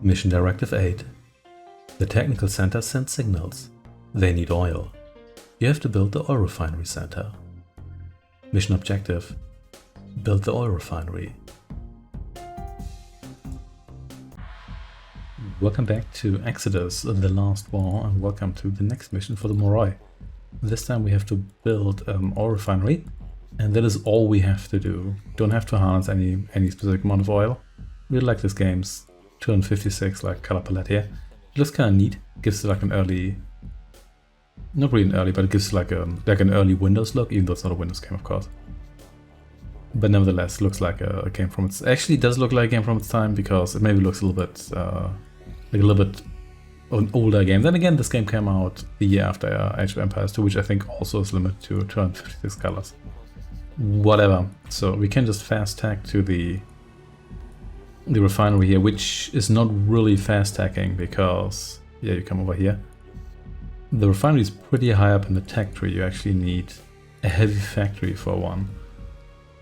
Mission Directive 8. The technical center sends signals. They need oil. You have to build the oil refinery center. Mission objective: build the oil refinery. Welcome back to Exodus, the last war, and welcome to the next mission for the Moroi. This time we have to build an oil refinery, and that is all we have to do. Don't have to harness any specific amount of oil. Really like this game's 256 like color palette here. It looks kind of neat. Gives it like an early, not really an early, but it gives like an early Windows look, even though it's not a Windows game, of course. But nevertheless, looks like a game from its. Actually, it does look like a game from its time because it maybe looks a little bit of an older game. Then again, this game came out the year after Age of Empires 2, which I think also is limited to 256 colors. Whatever. So we can just fast tack to the refinery here, which is not really fast tacking because, yeah, you come over here. The refinery is pretty high up in the tech tree. You actually need a heavy factory for one.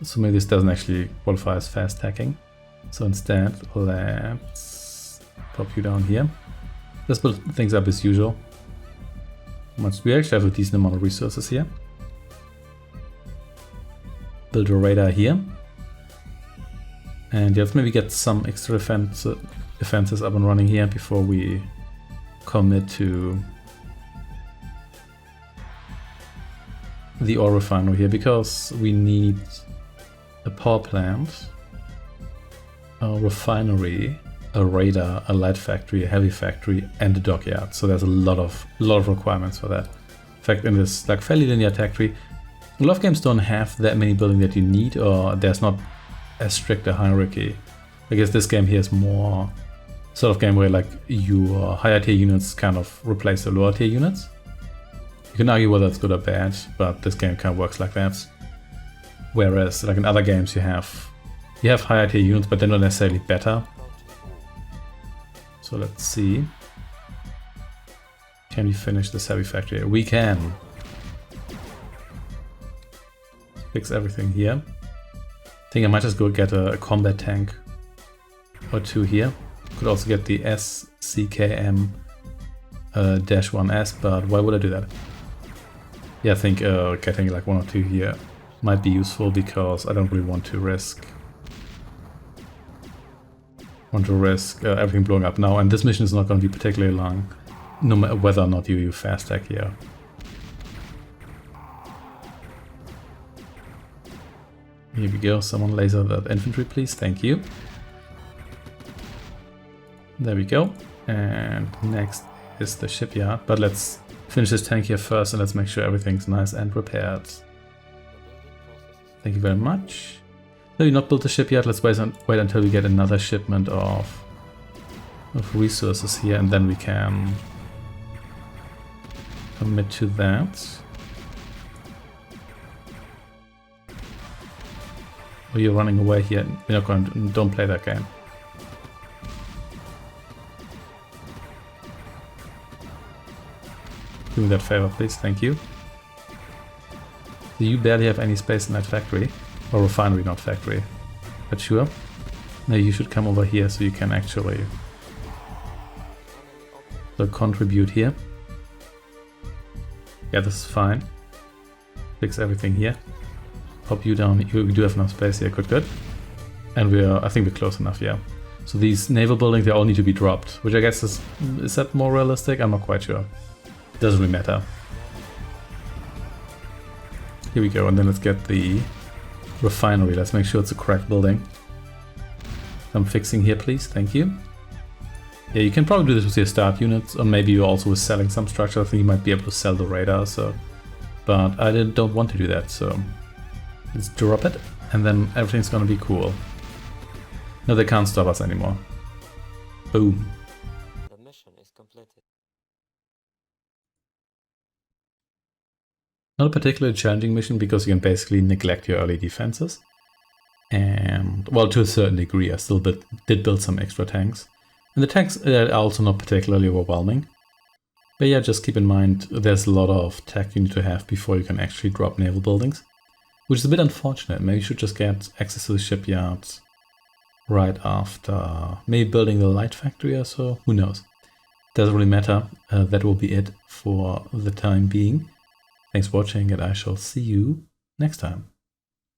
So maybe this doesn't actually qualify as fast tacking. So instead, let's pop you down here. Let's build things up as usual. We actually have a decent amount of resources here. Build a radar here. And let's maybe get some extra defenses up and running here before we commit to the oil refinery here, because we need a power plant, a refinery, a radar, a light factory, a heavy factory, and a dockyard. So there's a lot of requirements for that. In fact, in this like fairly linear tech tree, a lot of games don't have that many buildings that you need, or there's not as strict a hierarchy. I guess this game here is more sort of game where like your higher tier units kind of replace the lower tier units. You can argue whether it's good or bad, but this game kind of works like that. Whereas like in other games you have higher tier units, but they're not necessarily better. So let's see. Can we finish this heavy factory? We can. Fix everything here. I think I might just go get a combat tank or two here. Could also get the SCKM-1S, but why would I do that? Yeah, I think getting like one or two here might be useful because I don't really want to risk everything blowing up now, and this mission is not going to be particularly long, no matter whether or not you fast tag here. Here we go, someone laser that infantry please, thank you. There we go, and next is the shipyard, but let's finish this tank here first and let's make sure everything's nice and repaired. Thank you very much. No, you not built the shipyard, let's wait until we get another shipment of resources here, and then we can commit to that. Oh, you're running away here. We're not going to, don't play that game. Do me that favor, please. Thank you. Do you barely have any space in that factory? Or refinery, not factory. But sure. Now you should come over here so you can actually contribute here. Yeah, this is fine. Fix everything here. Pop you down. You do have enough space here. Good. And I think we're close enough, yeah. So these naval buildings, they all need to be dropped, which I guess is that more realistic? I'm not quite sure. It doesn't really matter. Here we go, and then let's get the refinery. Let's make sure it's a correct building. I'm fixing here, please. Thank you. Yeah, you can probably do this with your start units, or maybe you also with selling some structure. I think you might be able to sell the radar, but I don't want to do that, so let's drop it, and then everything's gonna be cool. No, they can't stop us anymore. Boom. The mission is completed. Not a particularly challenging mission because you can basically neglect your early defenses. And, well, to a certain degree, I still did build some extra tanks. And the tanks are also not particularly overwhelming. But yeah, just keep in mind, there's a lot of tech you need to have before you can actually drop naval buildings. Which is a bit unfortunate. Maybe you should just get access to the shipyards right after maybe building the light factory or so. Who knows? Doesn't really matter. That will be it for the time being. Thanks for watching, and I shall see you next time.